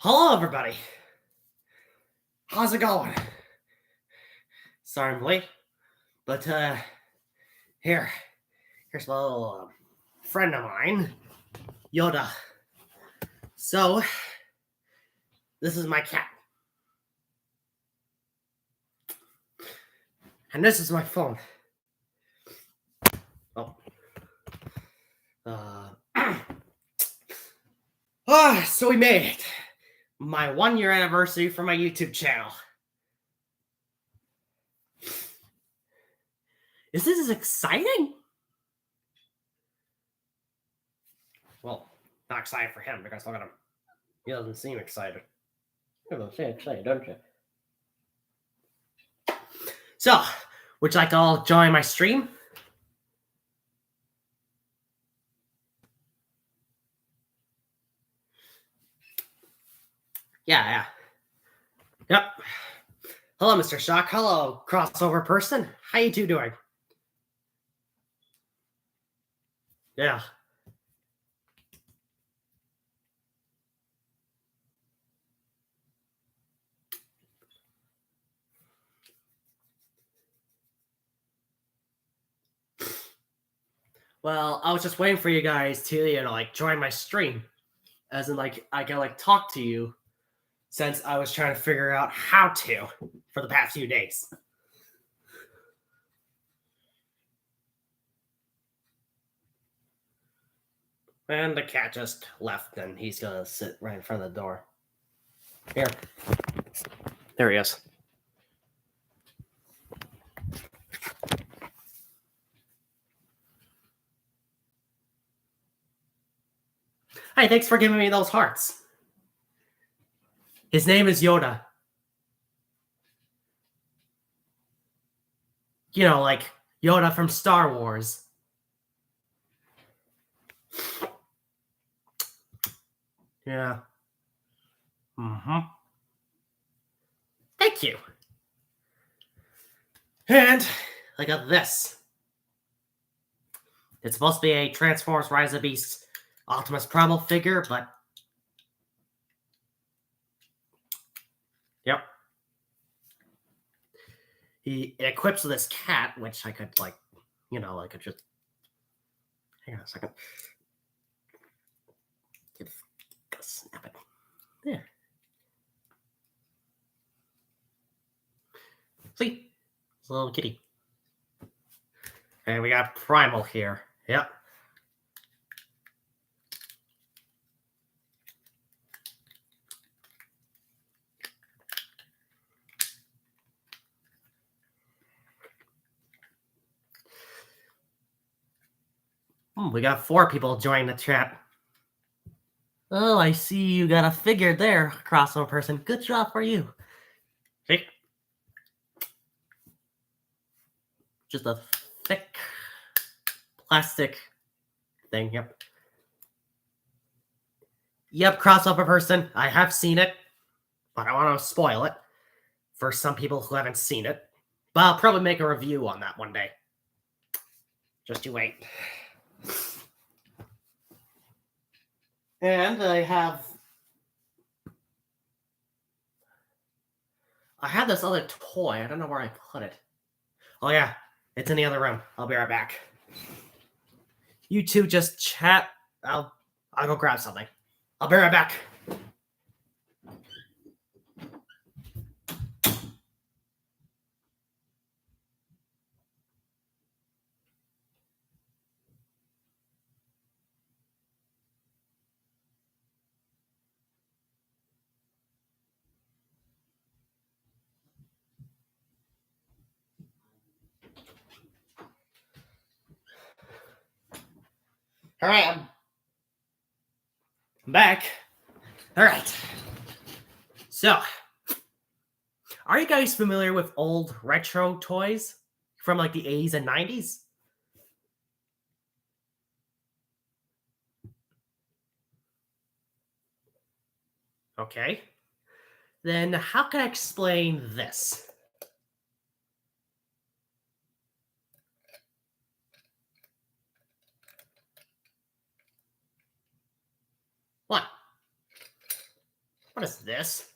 Hello, everybody. How's it going? Sorry I'm late, but here's my little friend of mine, Yoda. So, this is my cat, and this is my phone. Oh, so we made it. My 1-year anniversary for my YouTube channel. Is this as exciting? Well, not excited for him because look at him. He doesn't seem excited. You don't seem excited, don't you? So, would you like to all join my stream? Yeah. Yep. Hello, Mr. Shock. Hello, crossover person. How you two doing? Yeah. Well, I was just waiting for you guys to, join my stream. As in, I can, talk to you since I was trying to figure out how to for the past few days. And the cat just left, and he's gonna sit right in front of the door. Here. There he is. Hey, thanks for giving me those hearts. His name is Yoda. You know, like Yoda from Star Wars. Yeah. Mm-hmm. Thank you. And I got this. It's supposed to be a Transformers Rise of Beasts Optimus Primal figure, but yep. He equips with this cat, which I could I could just hang on a second. Snap it. There. See? It's a little kitty. And we got Primal here. Yep. We got 4 people joining the chat. Oh, I see you got a figure there, crossover person. Good job for you. See? Just a thick plastic thing. Yep, crossover person. I have seen it, but I want to spoil it for some people who haven't seen it. But I'll probably make a review on that one day. Just you wait. And I have this other toy. I don't know where I put it. Oh yeah, it's in the other room. I'll be right back. You two just chat. I'll go grab something. I'll be right back. All right, I'm back. All right. So, are you guys familiar with old retro toys from the 80s and 90s? Okay. Then how can I explain this? What? What is this?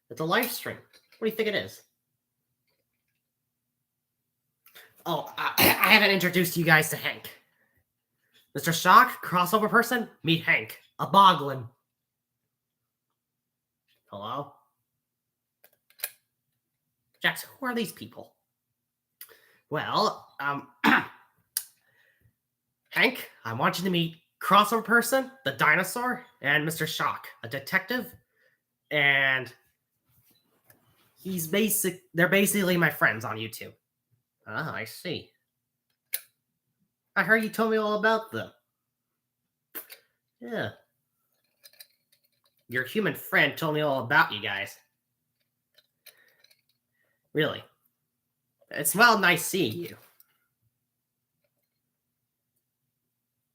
It's a live stream. What do you think it is? Oh, I haven't introduced you guys to Hank. Mr. Shock, crossover person, meet Hank, a boglin. Hello? Jax, who are these people? Well, Hank, I want you to meet crossover person, the dinosaur, and Mr. Shock, a detective, and they're basically my friends on YouTube. Ah, I see. I heard you told me all about them. Yeah. Your human friend told me all about you guys. Really. It's well nice seeing you.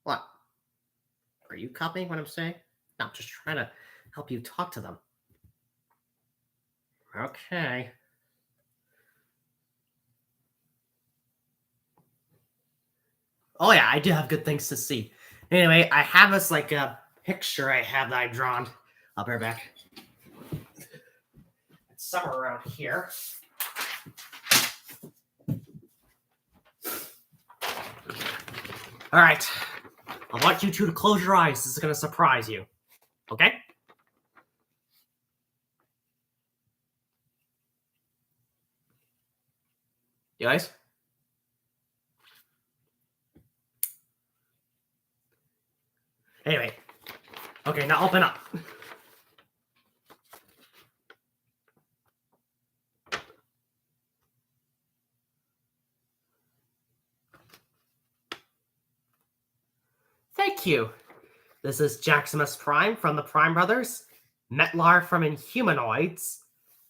What? Are you copying what I'm saying? No, I'm just trying to help you talk to them. Okay. Oh yeah, I do have good things to see. Anyway, I have this like a picture I have that I've drawn. I'll be right back. It's somewhere around here. All right. I want you two to close your eyes. This is going to surprise you. Okay? You guys? Anyway. Okay, now open up. Thank you. This is Jaximus Prime from the Prime Brothers, Metlar from Inhumanoids,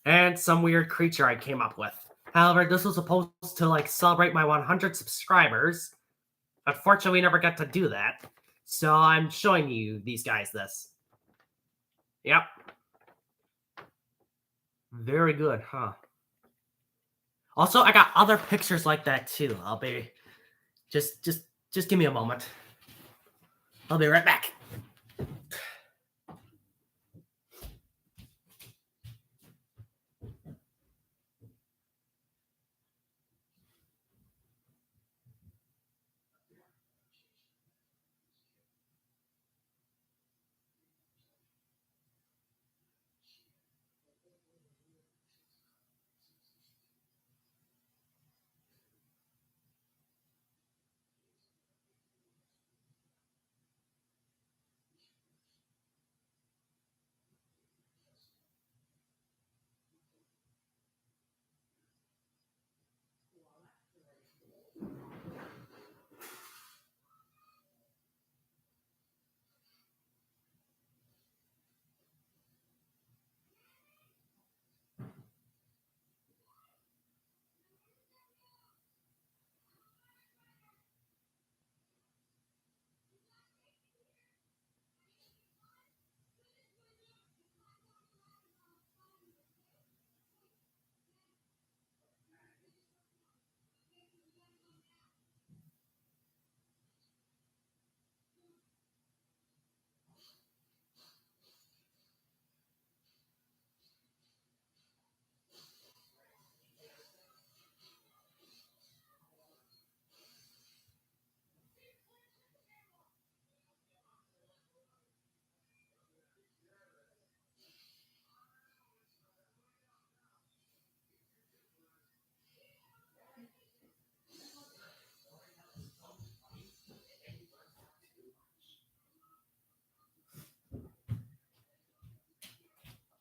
and some weird creature I came up with. However, this was supposed to like celebrate my 100 subscribers. Unfortunately, we never got to do that. So I'm showing you these guys this. Yep. Very good, huh? Also, I got other pictures like that too. I'll be just give me a moment. I'll be right back.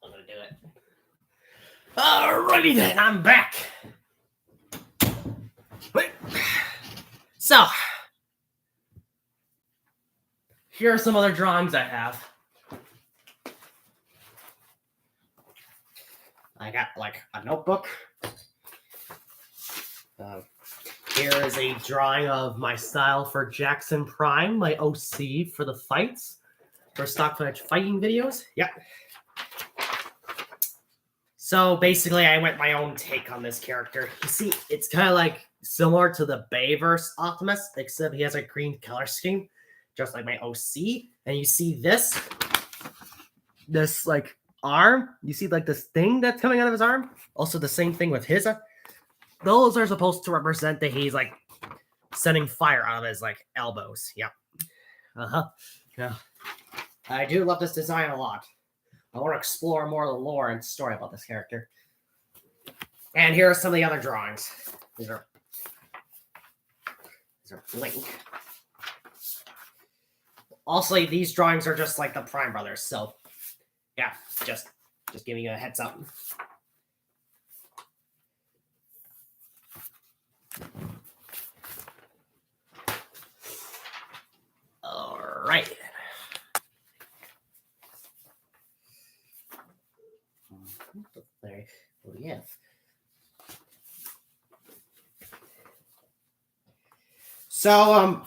I'm gonna do it. Alrighty then, I'm back. So, here are some other drawings I have. I got like a notebook. Here is a drawing of my style for Jackson Prime, my OC for the fights, for stock footage fighting videos. Yep. So basically, I went my own take on this character. You see, it's kind of like similar to the Bayverse Optimus, except he has a green color scheme, just like my OC. And you see this like arm, you see like this thing that's coming out of his arm? Also the same thing with his. Those are supposed to represent that he's like sending fire out of his like elbows. Yep. Uh-huh. Yeah. I do love this design a lot. I want to explore more of the lore and story about this character. And here are some of the other drawings. These are Link. Also, these drawings are just like the Prime Brothers, so yeah, just giving you a heads up. All right. There. Oh, yeah. So,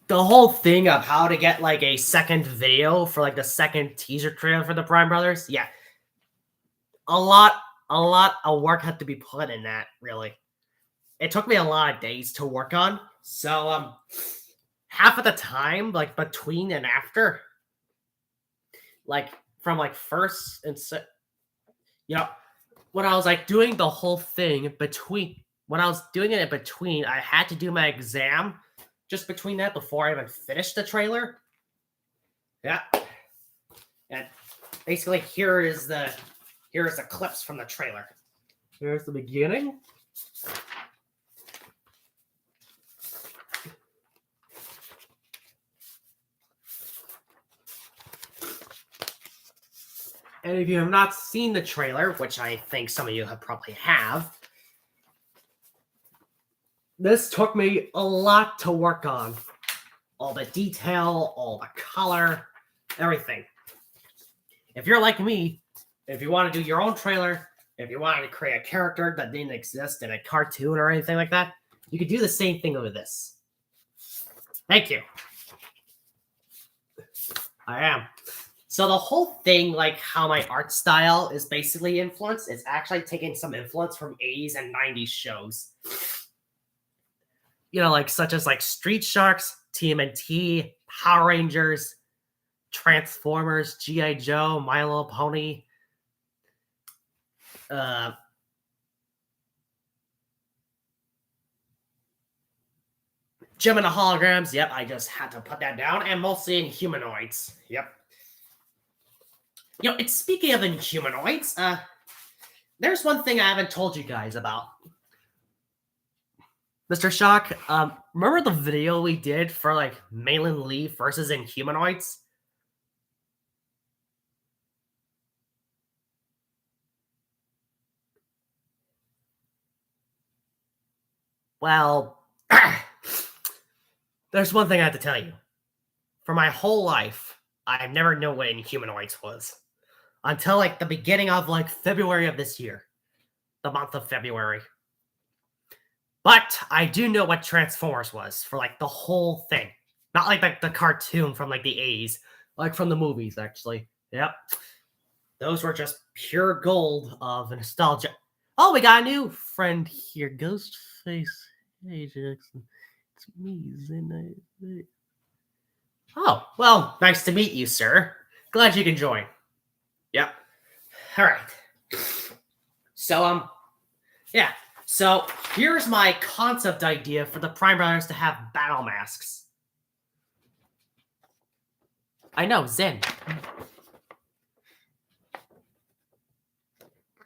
the whole thing of how to get like a second video for like the second teaser trailer for the Prime Brothers, yeah, a lot of work had to be put in that. Really, it took me a lot of days to work on. So, half of the time, like between and after, like from like first and when I was like doing the whole thing between, when I was doing it in between, I had to do my exam just between that before I even finished the trailer. Yeah. And basically here is the clips from the trailer. Here's the beginning. And if you have not seen the trailer, which I think some of you have probably have, this took me a lot to work on. All the detail, all the color, everything. If you're like me, if you want to do your own trailer, if you wanted to create a character that didn't exist in a cartoon or anything like that, you could do the same thing with this. Thank you. I am. So the whole thing, like how my art style is basically influenced, is actually taking some influence from 80s and 90s shows. You know, like such as like Street Sharks, TMNT, Power Rangers, Transformers, G.I. Joe, My Little Pony, Gem and the Holograms. Yep, I just had to put that down. And mostly in humanoids. Yep. You know, it's speaking of Inhumanoids, there's one thing I haven't told you guys about. Mr. Shock, remember the video we did for like Malin Lee versus Inhumanoids? Well, there's one thing I have to tell you. For my whole life, I've never known what Inhumanoids was. Until like the beginning of like February of this year. The month of February. But I do know what Transformers was for like the whole thing. Not like the cartoon from like the 80s. Like from the movies, actually. Yep. Those were just pure gold of nostalgia. Oh, we got a new friend here. Ghostface. Hey, Jackson. It's me, Zen. Oh, well, nice to meet you, sir. Glad you can join. Yep. All right. So, yeah. So, here's my concept idea for the Prime Brothers to have battle masks. I know, Zen.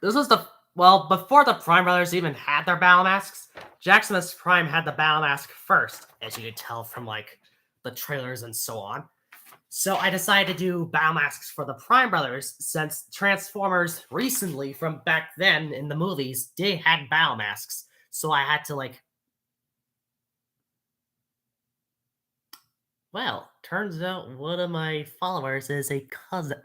This was before the Prime Brothers even had their battle masks, Jackson's Prime had the battle mask first, as you could tell from, like, the trailers and so on. So I decided to do battle masks for the Prime Brothers, since Transformers recently, from back then in the movies, had battle masks. So I had to, like... Well, turns out one of my followers is a cousin.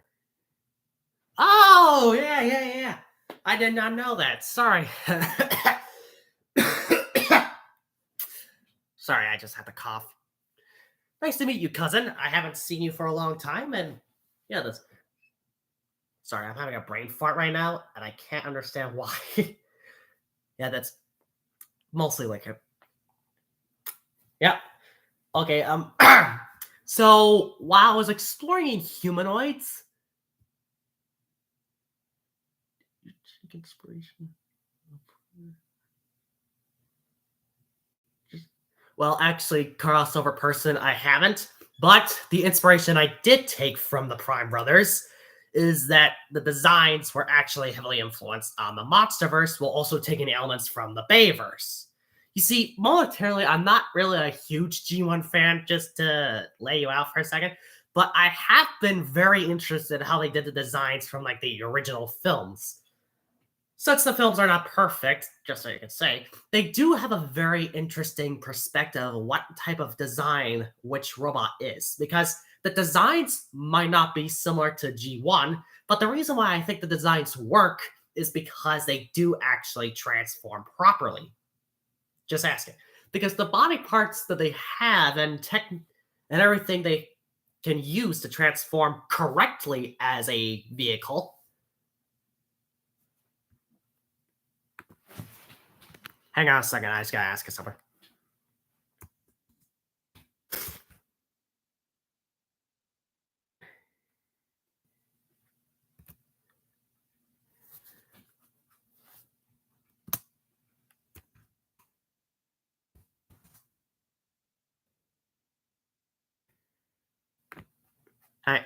Oh, yeah. I did not know that. Sorry. Sorry, I just had to cough. Nice to meet you, cousin. I haven't seen you for a long time, and yeah, Sorry, I'm having a brain fart right now, and I can't understand why. Yeah, that's mostly like it. Yeah. Okay, so while I was exploring humanoids, take inspiration. Well, actually, crossover person, I haven't. But the inspiration I did take from the Prime Brothers is that the designs were actually heavily influenced on the Monsterverse while also taking elements from the Bayverse. You see, momentarily, I'm not really a huge G1 fan, just to lay you out for a second, but I have been very interested in how they did the designs from like the original films. Since the films are not perfect, just so you can say, they do have a very interesting perspective of what type of design which robot is. Because the designs might not be similar to G1, but the reason why I think the designs work is because they do actually transform properly. Just asking. Because the body parts that they have and everything they can use to transform correctly as a vehicle. Hang on a second, I just gotta ask you something.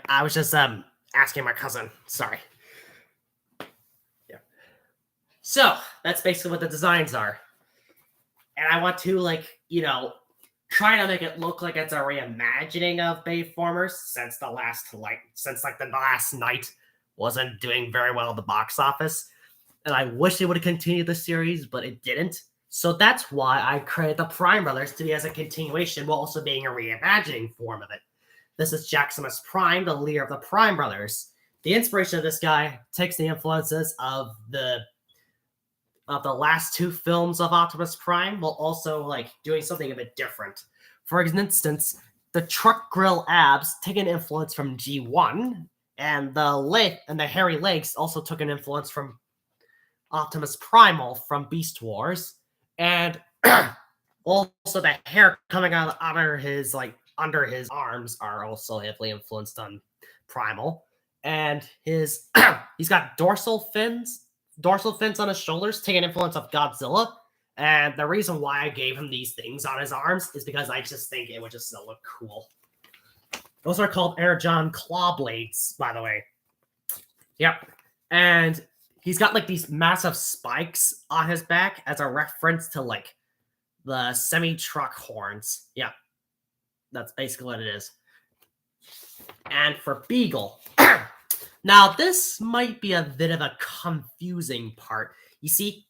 I was just asking my cousin. Sorry. Yeah. So that's basically what the designs are, and I want to try to make it look like it's a reimagining of Bayformers since the last night wasn't doing very well at the box office, and I wish they would have continued the series, but it didn't. So that's why I created the Prime Brothers to be as a continuation while also being a reimagining form of it. This is Jaximus Prime, the leader of the Prime Brothers. The inspiration of this guy takes the influences of the last two films of Optimus Prime, while also doing something a bit different. For instance, the truck grill abs take an influence from G1, and the hairy legs also took an influence from Optimus Primal from Beast Wars, and also the hair coming out under his arms are also heavily influenced on Primal, and he's got dorsal fins on his shoulders, taking influence of Godzilla. And the reason why I gave him these things on his arms is because I just think it would just look cool. Those are called Air-John claw blades, by the way. Yep. And he's got these massive spikes on his back as a reference to the semi-truck horns. Yeah. That's basically what it is. And for Beagle. Now, this might be a bit of a confusing part. You see,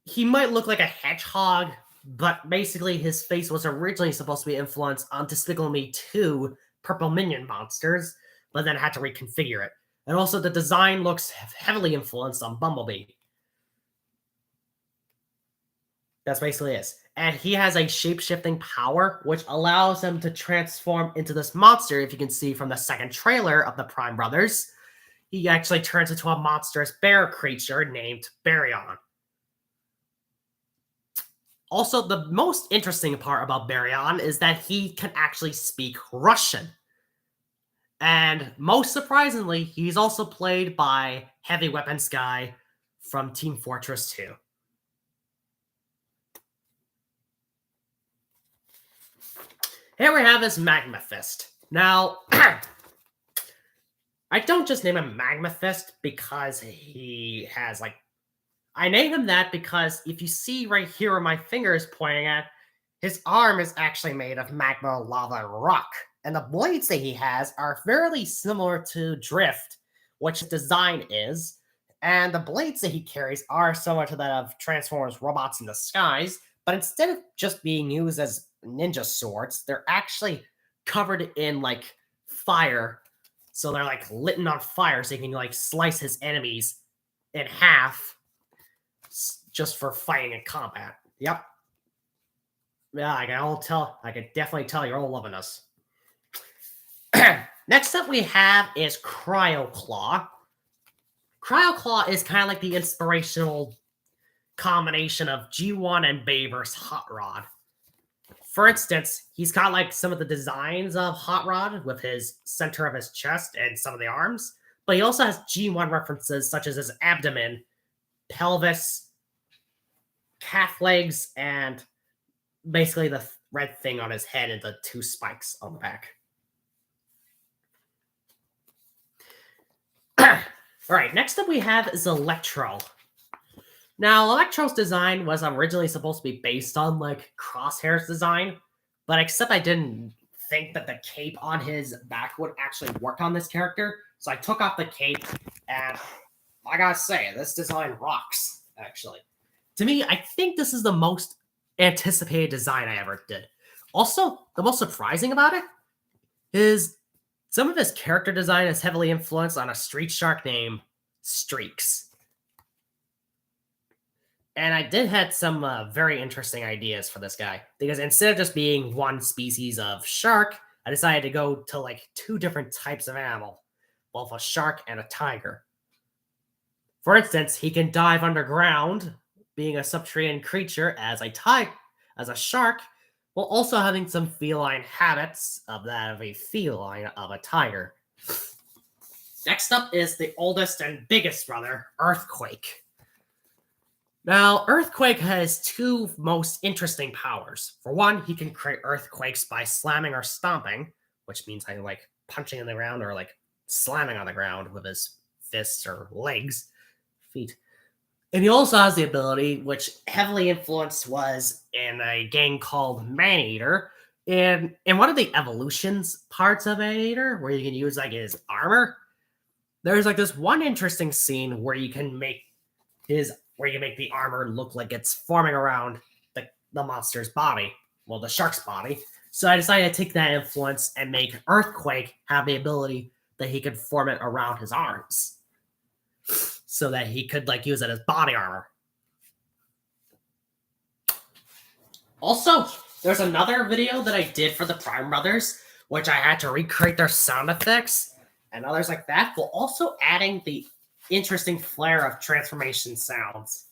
he might look like a hedgehog, but basically his face was originally supposed to be influenced on Despicable Me 2 Purple Minion monsters, but then had to reconfigure it. And also the design looks heavily influenced on Bumblebee. That's basically it. And he has a shape-shifting power, which allows him to transform into this monster. If you can see from the second trailer of the Prime Brothers, he actually turns into a monstrous bear creature named Baryon. Also, the most interesting part about Baryon is that he can actually speak Russian. And most surprisingly, he's also played by Heavy Weapons Guy from Team Fortress 2. Here we have his Magma Fist. Now, I don't just name him Magma Fist because he has, I name him that because if you see right here where my finger is pointing at, his arm is actually made of magma, lava, rock. And the blades that he has are fairly similar to Drift, which his design is. And the blades that he carries are similar to that of Transformers Robots in Disguise, but instead of just being used as ninja swords, they're actually covered in fire. So they're lit on fire, so you can slice his enemies in half just for fighting in combat. Yep. Yeah, I can definitely tell you're all loving us. Next up we have is Cryo Claw. Cryo Claw is kind of like the inspirational combination of G1 and Bayverse Hot Rod. For instance, he's got some of the designs of Hot Rod with his center of his chest and some of the arms, But he also has G1 references such as his abdomen, pelvis, calf legs, and basically the red thing on his head and the two spikes on the back. All right, next up we have is Electro. Now, Electro's design was originally supposed to be based on like Crosshair's design, but except I didn't think that the cape on his back would actually work on this character, so I took off the cape, and I gotta say, this design rocks, actually. To me, I think this is the most anticipated design I ever did. Also, the most surprising about it is some of his character design is heavily influenced on a street shark named Streaks. And I did had some very interesting ideas for this guy, because instead of just being one species of shark, I decided to go to like two different types of animal, both a shark and a tiger. For instance, he can dive underground, being a subterranean creature as a shark, while also having some feline habits of that of a feline of a tiger. Next up is the oldest and biggest brother, Earthquake. Now, Earthquake has two most interesting powers. For one, he can create earthquakes by slamming or stomping, which means I like punching in the ground or like slamming on the ground with his fists or feet. And he also has the ability, which heavily influenced was in a game called Maneater. And in one of the evolutions parts of Maneater, where you can use like his armor, there's like this one interesting scene where you can make the armor look like it's forming around the monster's body, well, the shark's body. So I decided to take that influence and make Earthquake have the ability that he could form it around his arms, so that he could like use it as body armor. Also, there's another video that I did for the Prime Brothers, which I had to recreate their sound effects and others like that, while also adding the interesting flair of transformation sounds.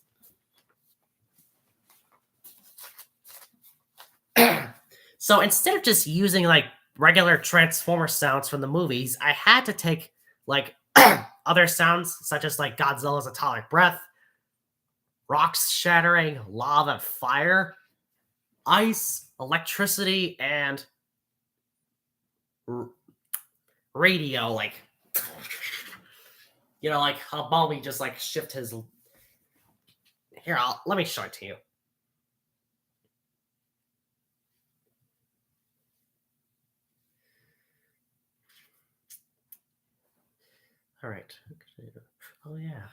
So instead of just using like regular Transformer sounds from the movies, I had to take like other sounds such as like Godzilla's atomic breath, rocks shattering, lava, fire, ice, electricity, and radio, like like how Balmy just like shift his. Here, let me show it to you. All right. Oh yeah.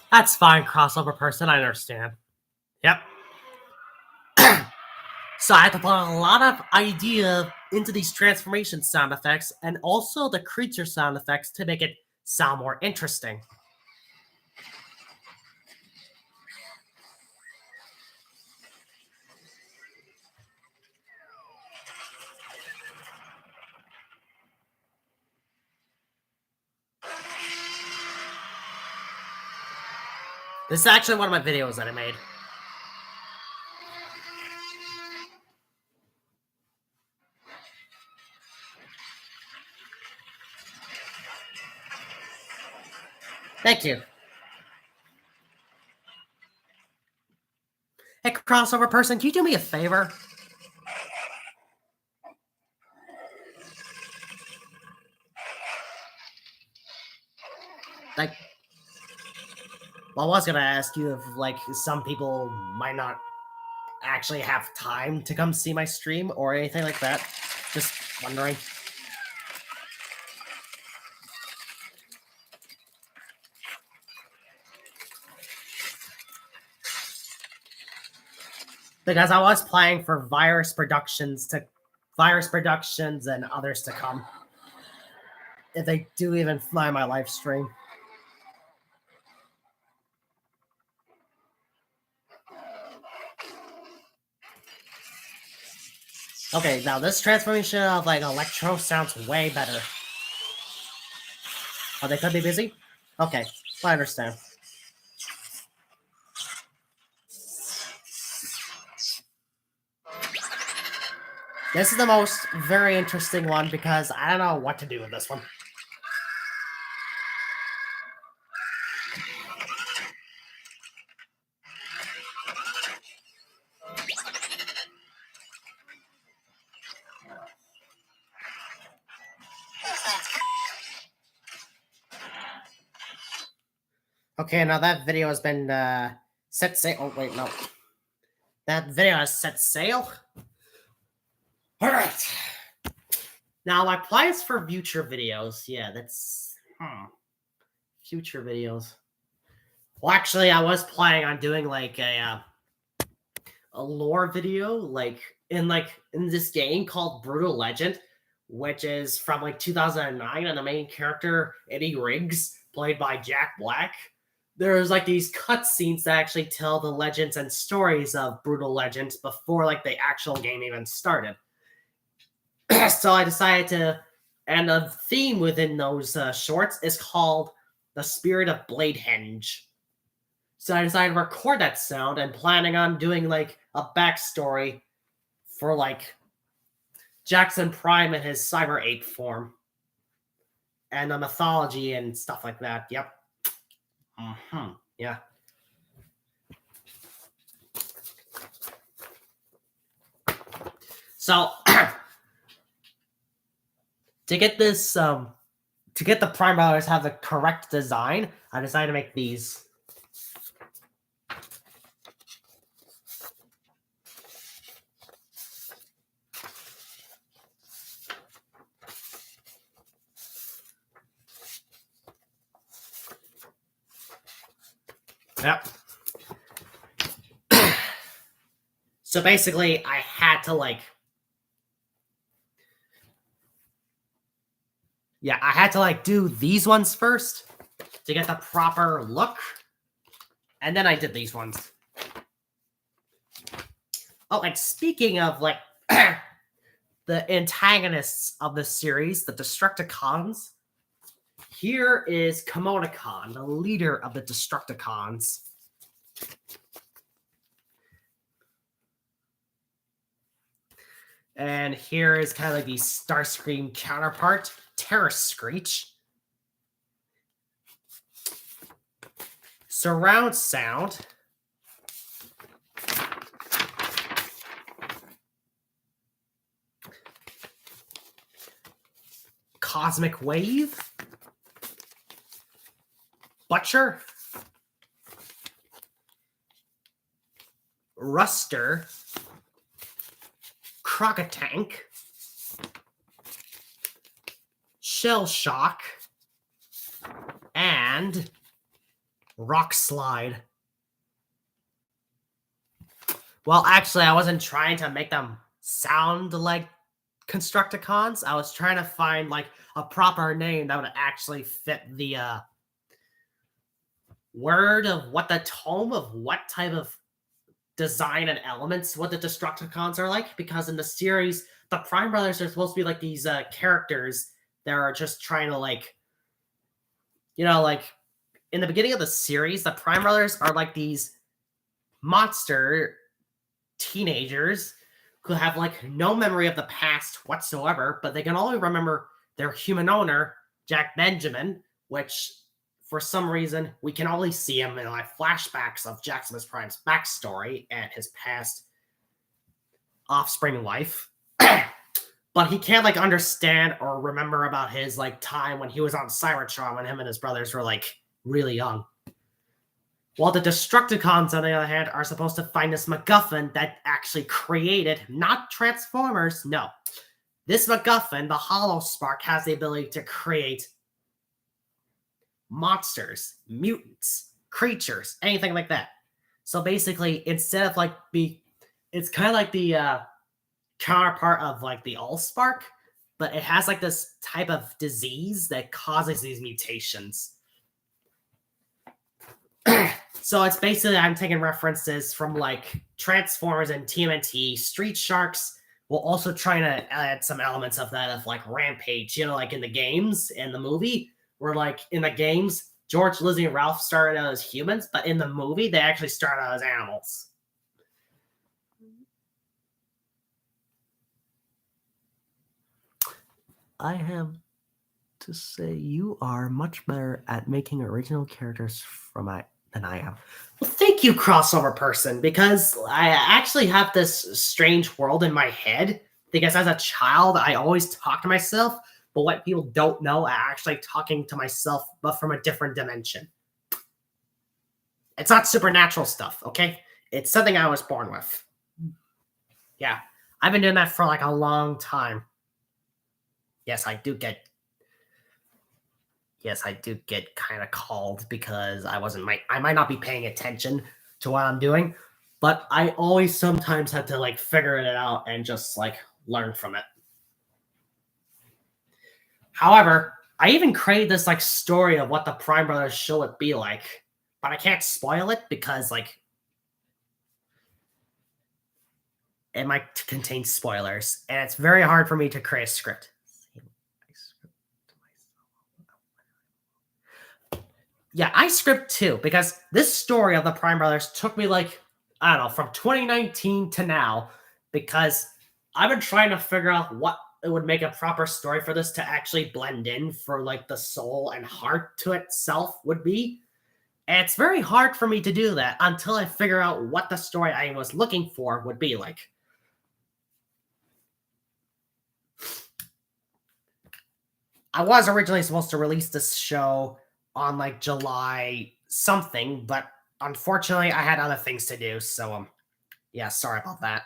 That's fine, crossover person. I understand. Yep. So I had to put a lot of idea into these transformation sound effects and also the creature sound effects to make it sound more interesting. This is actually one of my videos that I made. Thank you. Hey, crossover person, can you do me a favor? Like, well, I was gonna ask you if, like, some people might not actually have time to come see my stream or anything like that. Just wondering. Because I was planning for Virus Productions and others to come. If they do even fly my live stream. Okay, now this transformation of like Electro sounds way better. Oh, they could be busy? Okay, I understand. This is the most very interesting one because I don't know what to do with this one. Okay, now that video has been set sail. Oh, wait, no. That video has set sail. All right. Now, my plans for future videos. Yeah, that's... Future videos. Well, actually, I was planning on doing, like, a lore video, like in this game called Brutal Legend, which is from, like, 2009, and the main character, Eddie Riggs, played by Jack Black. There's, like, these cutscenes that actually tell the legends and stories of Brutal Legends before, like, the actual game even started. So I decided to, and the theme within those shorts is called The Spirit of Bladehenge. So I decided to record that sound and planning on doing like a backstory for like Jackson Prime in his Cyber Ape form. And the mythology and stuff like that. Yep. Yeah. So to get this to get the Prime Brothers have the correct design, I decided to make these. Yep. So basically, I had to like... Yeah, I had to like do these ones first to get the proper look. And then I did these ones. Oh, and speaking of like the antagonists of the series, the Destructicons, here is Komoticon, the leader of the Destructicons. And here is kind of like the Starscream counterpart, Terror Screech. Surround sound. Cosmic Wave. Butcher. Ruster. Crocotank. Shell Shock. And Rock Slide. Well, actually, I wasn't trying to make them sound like Constructicons. I was trying to find like a proper name that would actually fit the word of what the tome of what type of design and elements what the Destructicons are like, because in the series the Prime Brothers are supposed to be like these characters that are just trying to like, you know, like in the beginning of the series the Prime Brothers are like these monster teenagers who have like no memory of the past whatsoever, but they can only remember their human owner, Jack Benjamin, which for some reason we can only see him in like flashbacks of Jackson Prime's backstory and his past offspring life. But he can't like understand or remember about his like time when he was on Cybertron when him and his brothers were like really young. While the Destructicons, on the other hand, are supposed to find this MacGuffin that actually created, not Transformers, no. This MacGuffin, the Hollow Spark, has the ability to create monsters, mutants, creatures, anything like that. So basically, instead of like it's kind of like the counterpart of like the Allspark, but it has like this type of disease that causes these mutations. So it's basically, I'm taking references from like Transformers and TMNT, Street Sharks, while also trying to add some elements of that of like Rampage, like in the games and the movie, where like in the games, George, Lizzie, and Ralph started out as humans, but in the movie, they actually started out as animals. I have to say you are much better at making original characters than I am. Well, thank you, crossover person, because I actually have this strange world in my head. Because as a child, I always talk to myself, but what people don't know, I'm actually talking to myself, but from a different dimension. It's not supernatural stuff, okay? It's something I was born with. Yeah, I've been doing that for like a long time. Yes, I do get kind of called because I might not be paying attention to what I'm doing, but I always sometimes have to like figure it out and just like learn from it. However, I even created this like story of what the Prime Brothers show would be like, but I can't spoil it because like it might contain spoilers, and it's very hard for me to create a script. Yeah, I script too, because this story of the Prime Brothers took me like, I don't know, from 2019 to now, because I've been trying to figure out what it would make a proper story for this to actually blend in for like the soul and heart to itself would be. And it's very hard for me to do that until I figure out what the story I was looking for would be like. I was originally supposed to release this show on like July something, but unfortunately I had other things to do, so yeah, sorry about that.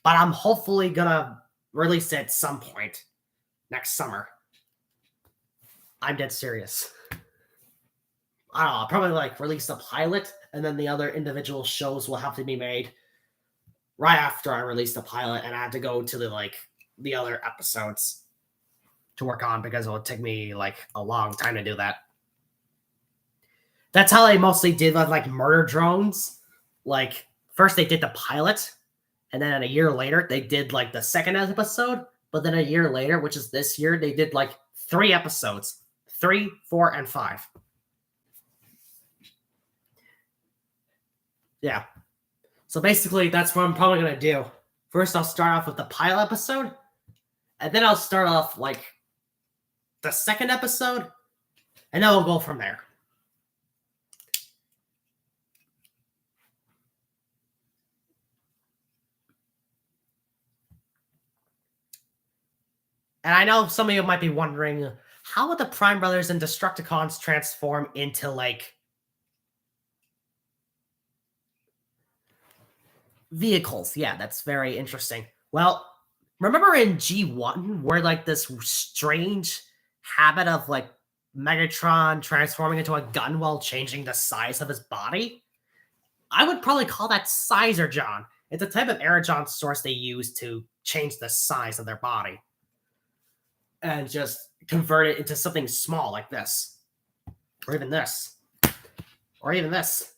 But I'm hopefully gonna release it at some point next summer. I'm dead serious. I don't know, I'll probably like release the pilot, and then the other individual shows will have to be made right after I release the pilot, and I have to go to the other episodes to work on because it will take me like a long time to do that. That's how they mostly did with like Murder Drones. Like first they did the pilot, and then a year later they did like the second episode. But then a year later, which is this year, they did like 3 episodes: 3, 4, and 5. Yeah. So basically, that's what I'm probably gonna do. First, I'll start off with the pilot episode, and then I'll start off like the second episode, and then we'll go from there. And I know some of you might be wondering, how would the Prime Brothers and Destructicons transform into like vehicles? Yeah, that's very interesting. Well, remember in G1 where like this strange habit of like Megatron transforming into a gun while changing the size of his body? I would probably call that Sizer John. It's a type of Aerojohn source they use to change the size of their body and just convert it into something small like this, or even this, or even this.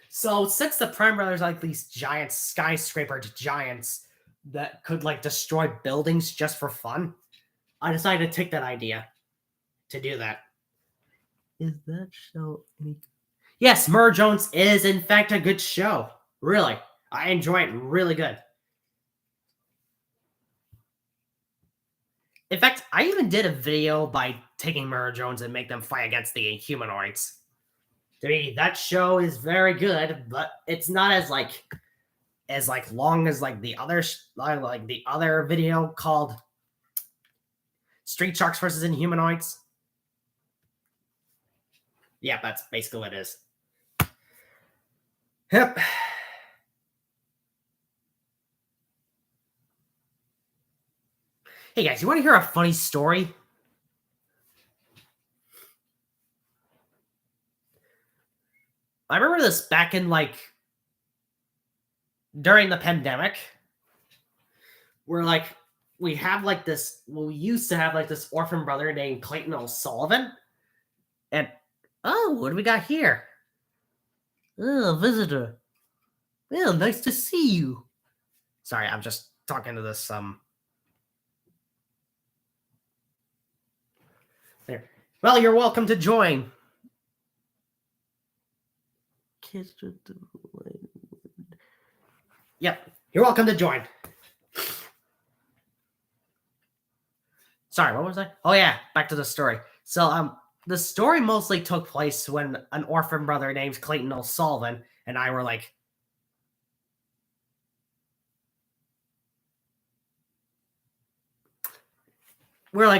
So since the Prime Brothers are like these giant skyscraper giants that could like destroy buildings just for fun, I decided to take that idea to do that. Is that show any? Yes, Murder Jones is in fact a good show. Really, I enjoy it. Really good. In fact, I even did a video by taking Murder Jones and make them fight against the humanoids. To me, that show is very good, but it's not as long as like the other video called Street Sharks versus Inhumanoids. Yeah, that's basically what it is. Yep. Hey guys, you want to hear a funny story? I remember this back in like during the pandemic, where like we used to have like this orphan brother named Clayton O'Sullivan. And oh, what do we got here? Oh, a visitor. Well, nice to see you. Sorry, I'm just talking to this, there. Well, you're welcome to join. Yep, you're welcome to join. Sorry, what was I? Oh yeah, back to the story. So, the story mostly took place when an orphan brother named Clayton O'Sullivan and I were like,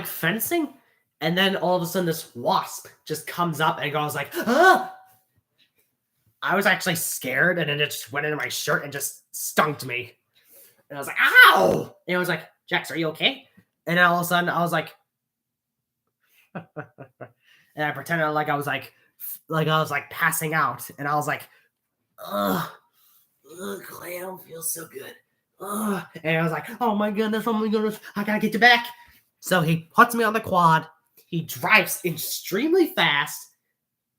fencing, and then all of a sudden this wasp just comes up and goes like, ah! I was actually scared, and then it just went into my shirt and just stung me. And I was like, ow! And it was like, Jax, are you okay? And then all of a sudden I was like, and I pretended like I was passing out, and I was like, ugh, Clay, I don't feel so good. Ugh. And I was like, oh my goodness, I gotta get you back. So he puts me on the quad. He drives extremely fast,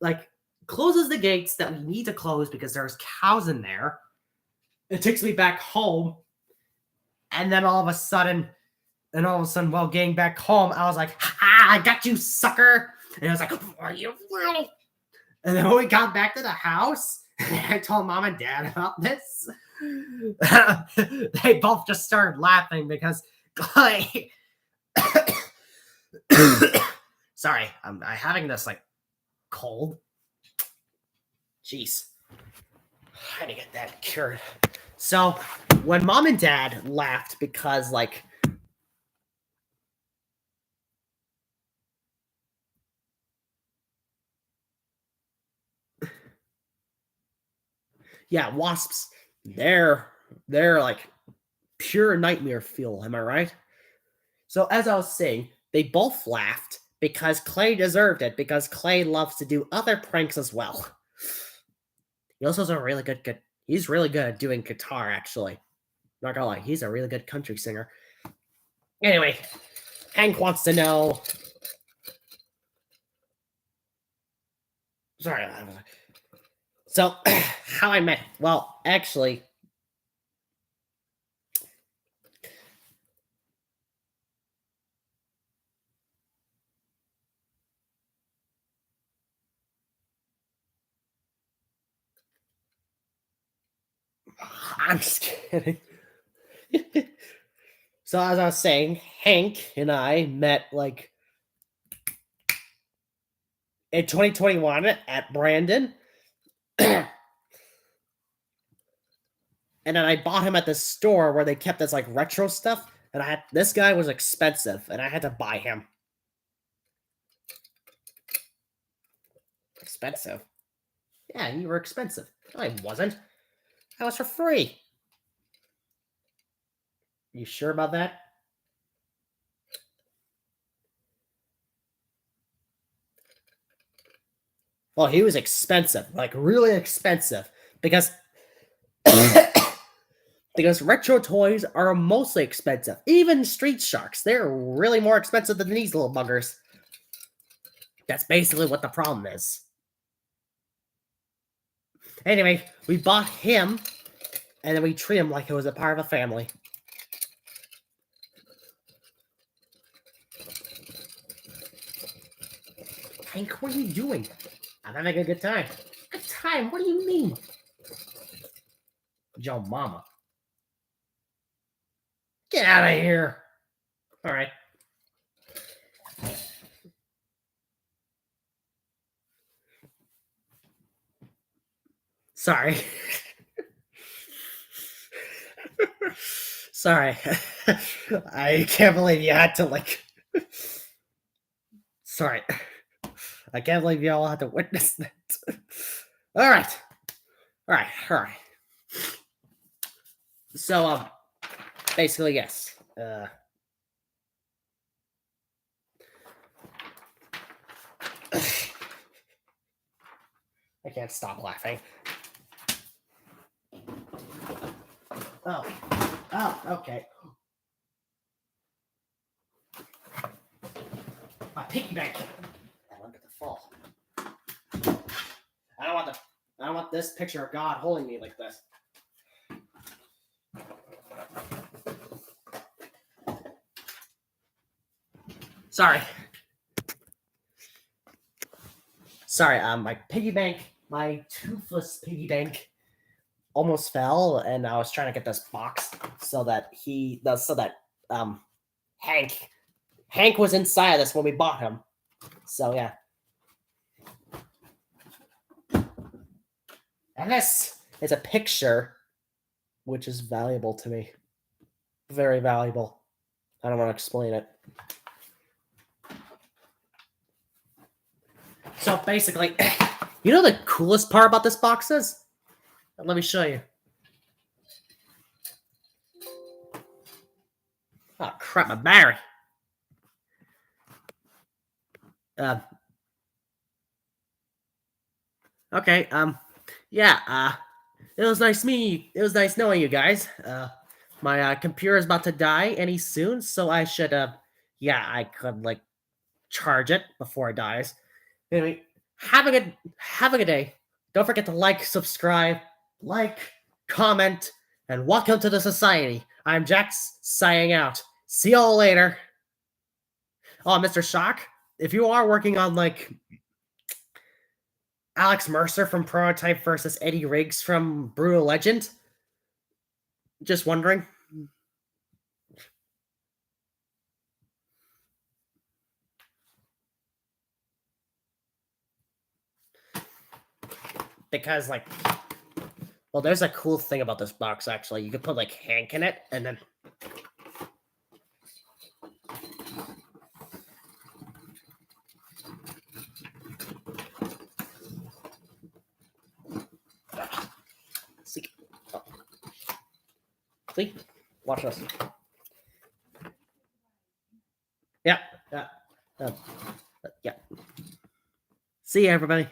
like closes the gates that we need to close because there's cows in there. It takes me back home. And then all of a sudden, while getting back home, I was like, ha, I got you, sucker. And I was like, are you real? And then when we got back to the house, I told mom and dad about this. They both just started laughing because Clay. Sorry, I'm having this like cold. Jeez. I had to get that cured. So when mom and dad laughed because like yeah, wasps, they're like pure nightmare fuel, am I right? So as I was saying, they both laughed because Clay deserved it, because Clay loves to do other pranks as well. He also has a really good he's really good at doing guitar, actually. Not gonna lie, he's a really good country singer. Anyway, Hank wants to know. Sorry. So, how I met. Well, actually, I'm just kidding. So, as I was saying, Hank and I met like in 2021 at Brandon. And then I bought him at this store where they kept this like retro stuff. And this guy was expensive, and I had to buy him. Expensive? Yeah, you were expensive. No, I wasn't. I was for free. You sure about that? Well, he was expensive, like really expensive, because because retro toys are mostly expensive. Even Street Sharks, they're really more expensive than these little buggers. That's basically what the problem is. Anyway, we bought him, and then we treat him like he was a part of a family. Hank, what are you doing? I'm having a good time. Good time? What do you mean? Yo, mama. Get out of here. All right. Sorry. Sorry. I can't believe you had to, like... Sorry. I can't believe you all had to witness that. All right. So, basically, yes. I can't stop laughing. Oh, okay. My piggy bank. I want it to fall. I don't want this picture of God holding me like this. Sorry. Sorry, my piggy bank, my toothless piggy bank almost fell, and I was trying to get this box so that Hank was inside of this when we bought him. So yeah. And this is a picture which is valuable to me. Very valuable. I don't want to explain it. So basically, you know the coolest part about this box is? Let me show you. Oh crap, my battery. Okay, yeah, it was nice knowing you guys. My computer is about to die any soon, so I should, I could, like, charge it before it dies. Anyway, have a good day. Don't forget to subscribe, comment, and welcome to the society. I'm Jax, signing out. See y'all later. Oh, Mr. Shock, if you are working on, like, Alex Mercer from Prototype versus Eddie Riggs from Brutal Legend, just wondering. Because, like, well, there's a cool thing about this box, actually. You could put, like, Hank in it, and then... See? Oh. See? Watch this. Yeah. Yeah. See you, everybody.